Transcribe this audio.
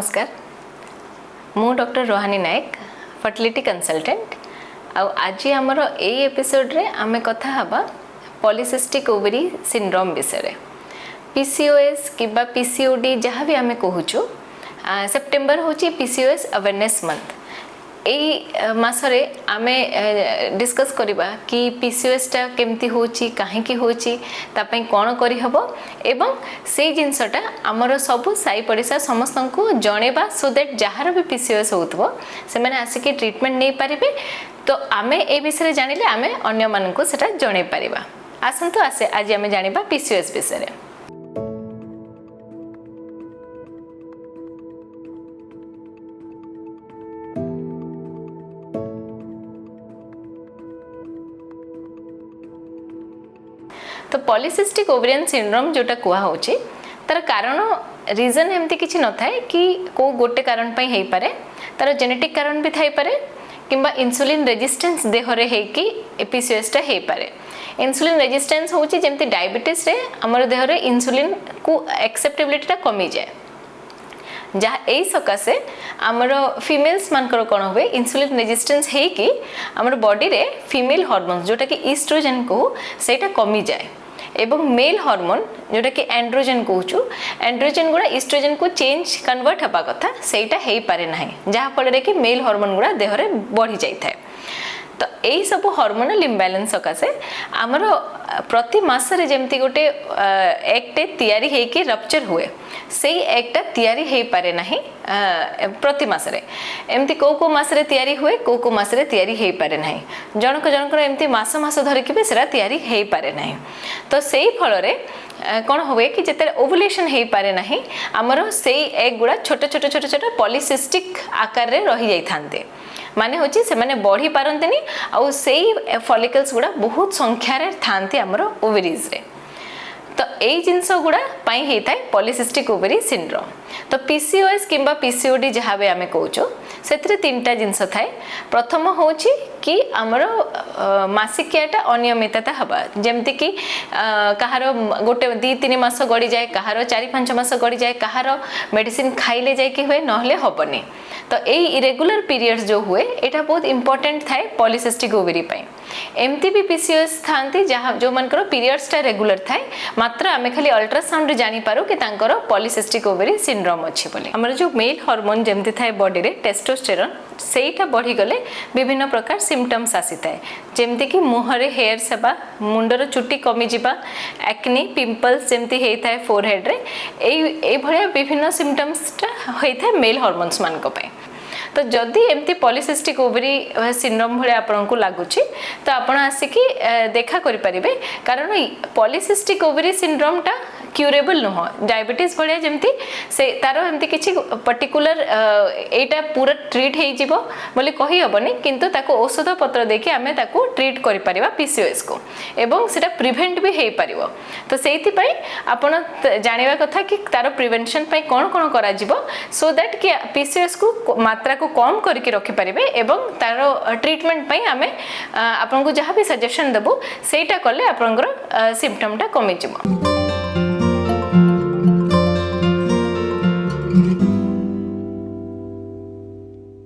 नमस्कार मु डॉक्टर रोहानी नायक fertility consultant आज आमर ए एपिसोड रे आमे कथा हबा पॉलीसिस्टिक ओवरी सिंड्रोम विषय पीसीओएस किबा पीसीओडी जहाँ भी आमे कहूचु सेप्टेम्बर होची पीसीओएस अवेयरनेस मंथ एई मासरे आमे डिस्कस करिबा कि पीसीओएस टा केमती होची काहेकि होची तापई कोन करि हबो एवं से जिनसटा हमर सब साई पड़िसा समस्त को जणेबा सो दैट जहार भी पीसीओएस होतबो से माने आसिके ट्रीटमेंट नै पारिबे तो आमे ए विषय जानिले आमे अन्य मानन को सेटा जणे पारिबा आसंतु आसे आज आमे जानिबा पीसीओएस विषय रे। तो पॉलीसिस्टिक ओवरियन सिंड्रोम जोटा कुआ होची तार कारण रीजन एमती किछि न थाए कि को गोटे कारण पई हेई पारे तार जेनेटिक कारण भी थाई पारे किंबा इंसुलिन रेजिस्टेंस देह रे हे कि पीसीओएस टा हेई पारे। इंसुलिन रेजिस्टेंस होची जेमती डायबिटीज रे हमर देह रे इंसुलिन को एक्सेप्टेबिलिटी टा कमी जाए जहाँ यही सकाशे आमर फीमेल्स मानकर कौन हुए इंसुलिन रेजिस्टेंस है कि आमर बॉडी रे फीमेल हार्मोन्स जोटा कि ईस्ट्रोजेन को सेटा कमी जाए एवं मेल हार्मोन जोटा कि एंड्रोजेन कहूँ एंड्रोजेन गुड़ा ईस्ट्रोजेन को चेंज कन्वर्ट हवा कथा सेटा हो पारे ना जहाँ फल कि मेल हार्मोन गुड़ा देह में बढ़ी जाए तो यही सब हार्मोनल इम्बैलेंस सकाशे आमर प्रति मासरे जेमती गोटे एगटे तैयारी हेकि रप्चर हुए से एगटा तैयारी हे पारे नाही प्रति मासरे एमती को मासरे तैयारी हुए को मासरे तैयारी हे पारे नाही जनक जनकर एमती मास मास धरिक भी सेरा तैयारी हे पारे नाही तो सेही फल रे कौन हुए कि जिते ओवुलेशन हे पारे नाही आमर सेही एग गुड़ा छोट छोट छोट छोट पॉलीसिस्टिक आकार रे रही जाई थांते माने होची से माने बढ़ी पारंतनी आ सेही फॉलिकल्स गुड़ा बहुत संख्या रे थांती आमर ओवरीज रे तो यही जिनस गुड़ा पाई ही थाए पॉलीसिस्टिक ओवरी सिंड्रोम। तो पीसीओएस किंबा पीसीओडी जहाँ भी आमे कहूचो से तीनटा जिनस थाए प्रथम होची कि आमर मासिकियाटा अनियमितता हवा जेमती कि कहार गोटे 2-3 मास गड़ी जाए कहार 4-5 मास गड़ी जाए कहार मेडिसिन खाइले जाए कि हुए नहले हबनी तो यही इरेगुलर पीरियड्स जो हुए एटा बहुत इंपोर्टेंट थाए पॉलीसिस्टिक ओवरी पाई। एमती भी पीसीओएस थांती जहाँ जो मनकर पीरियड्स टा रेगुलर थाए मात्र आमे खाली अल्ट्रासाउंड जानी पारू कि तांकर पॉलीसिस्टिक ओवरी सिंड्रोम अछि बोली हमर जो मेल हार्मोन जेमती थाए बॉडी रे टेस्टोस्टेरोन सेटा बढ़ी गले विभिन्न प्रकार सिम्पटम्स आसी थाए जेमती कि मुहरे हेयर सेबा मुंडर चुटी कमी जिबा एक्नी पिंपल्स जेमती हेई थाए फोरहेड रे ए भलिया विभिन्न सिम्पटम्स टा होई थाए मेल हार्मोन्स मान को पाए। तो जदि एमती पॉलीसिस्टिक ओवरी सिंड्रोम भले आपको लगुच तो आपण आसिकी देखा करि परिबे कारण पॉलीसिस्टिक ओवरी सिंड्रोम टा क्यूरेबल नुह डायबिटीज भाया जमती से तार एमती किछि पर्टिकुलर एटा पूरा ट्रीट हो जिवो बोली कहि हबनी किंतु ताको औषध पत्र देखि आमे ताको ट्रीट करि परिबा पीसीओएस को एवं सेटा प्रिवेंट भी हेई परिबो। तो सेति पई आपण जानिबा कथा कि तार प्रिवेंशन पई कोन कोन करा जिवो सो दैट कि पीसीओएस को मात्रा को कम करके रखि परिबे एवं तार ट्रीटमेंट पई आमे आपन को जहाँ भी सजेशन देबो सेटा करले आपनकर सिम्पटम टा कमी जिवो।